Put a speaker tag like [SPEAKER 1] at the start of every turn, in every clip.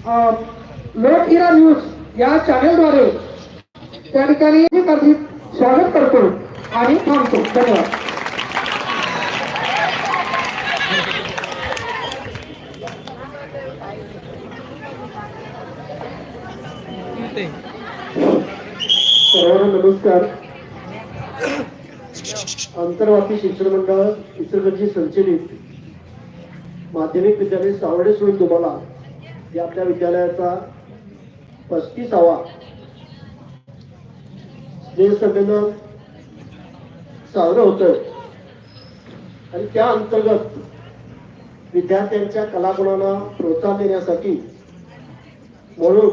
[SPEAKER 1] लोकहिरा news या चॅनेलद्वारे त्या ठिकाणी स्वागत करतो आणि थांबतो. धन्यवाद. सर्वांना नमस्कार. आंतरवासी शिक्षण मंडळ इचलकरंजी संचलित माध्यमिक विद्यालय सावर्डे सोयी तुम्हाला या आपल्या विद्यालयाचा 35वा स्नेह संमेलन साजरं होतं आणि त्या अंतर्गत विद्यार्थ्यांच्या कलागुणांना प्रोत्साहन देण्यासाठी म्हणून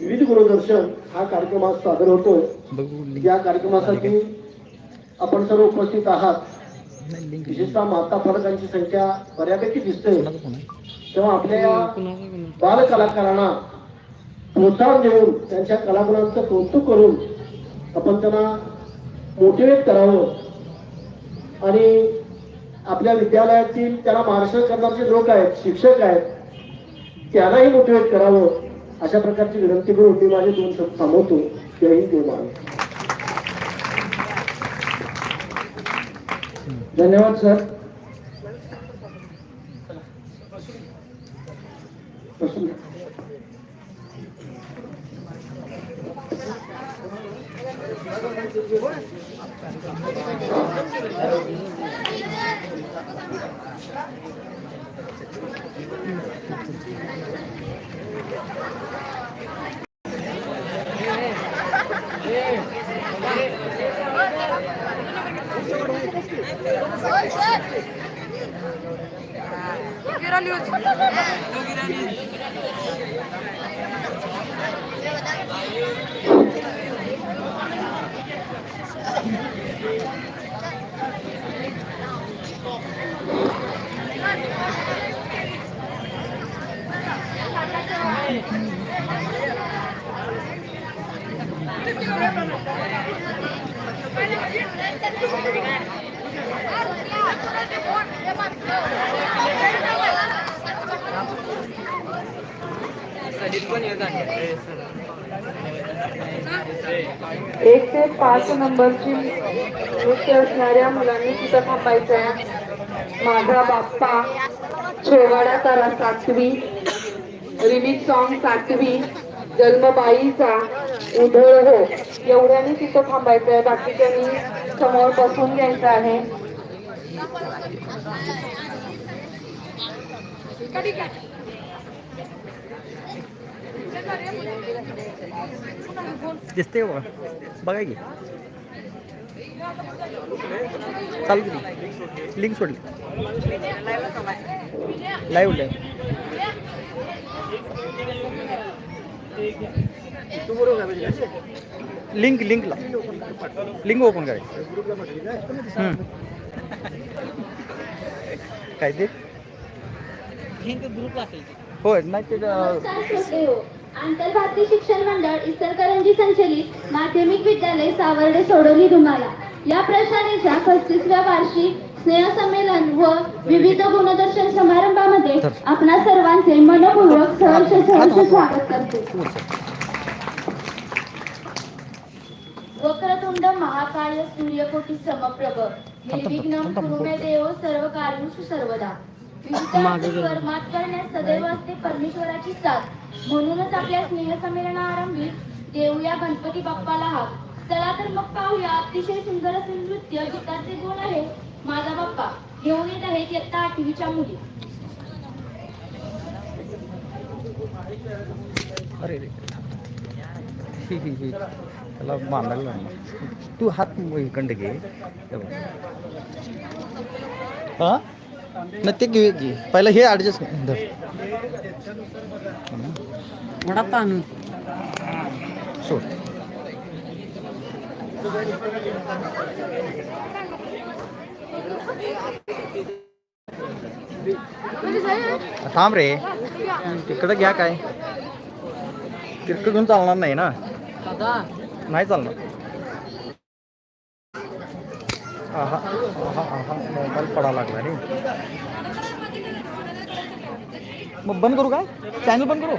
[SPEAKER 1] विविध गुणदर्शन हा कार्यक्रम आज सादर होतो. या कार्यक्रमासाठी आपण सर्व उपस्थित आहात. विशेषतः माता पालकांची संख्या बऱ्यापैकी दिसते. तेव्हा आपल्या बाल कलाकारांना प्रोत्साहन देऊन त्यांच्या कलागुणांचं कौतुक करून आपण त्यांना मोटिवेट करावं आणि आपल्या विद्यालयातील त्यांना मार्गदर्शन करणारे लोक आहेत, शिक्षक आहेत, त्यांनाही मोटिवेट करावं अशा प्रकारची विनंती करून मी माझे 2 शब्द थांबवतो. जय हिंद, जय महाराष्ट्र. धन्यवाद सर.
[SPEAKER 2] एक ते 5 नंबरची नृत्य असणाऱ्या मुलांनी तिथं थांबायचं आहे. माझा बाप्पा, शेवाडातारा 7वी, रिमिक्स सॉन्ग 7वी, जन्मबाईचा, उधळ हो, एवढ्यांनी तिथं थांबायचं आहे. बाकीच्यांनी समोर बसून घ्यायचं आहे.
[SPEAKER 3] दिसते बघा की चालू की लिंक सोडली लाईव्ह लिंकला लिंक ओपन करायचं. काय ते ग्रुप असेल होय नाही ते
[SPEAKER 4] आंतरभारतीय शिक्षण मंडळ इचलकरंजी संचलित माध्यमिक विद्यालय सावर्डे सोडोली धुमाला या प्रशालेच्या 35व्या वार्षिक स्नेहसंमेलन व विविध गुणदर्शन समारंभामध्ये आपणा सर्वांचे मनपूर्वक सहर्ष स्वागत करतो. वक्रतुंड महाकाय सूर्यकोटी समप्रभ निर्विघ्नं कुरु मे देव सर्व कार्येषु सर्वदा. मात करण्यास सदैव असते परमेश्वराची साथ. म्हणूनच आपल्या स्नेहसंमेलनाआरंभी देऊया गणपती बाप्पाला हाक. चला तर मग पाहूया अतिशय सुंदर असे नृत्य गीताचे बोल आहे माझा बाप्पा घेऊन येत आहेत इयत्ता 8वीच्या मुली.
[SPEAKER 3] अरे त्याला बांधायला लागणार. तू हात इकंड घे. हा न ते घे की पहिला हे ॲडजस्ट धर वडापाव आणून सोड. थांब रे तिकडं घ्या. काय तिकडं घेऊन चालणार नाही ना. नाही चालणार. आहा आहा आहा मोबाईल पडा लागला रे. मग बंद करू काय चॅनल बंद करू.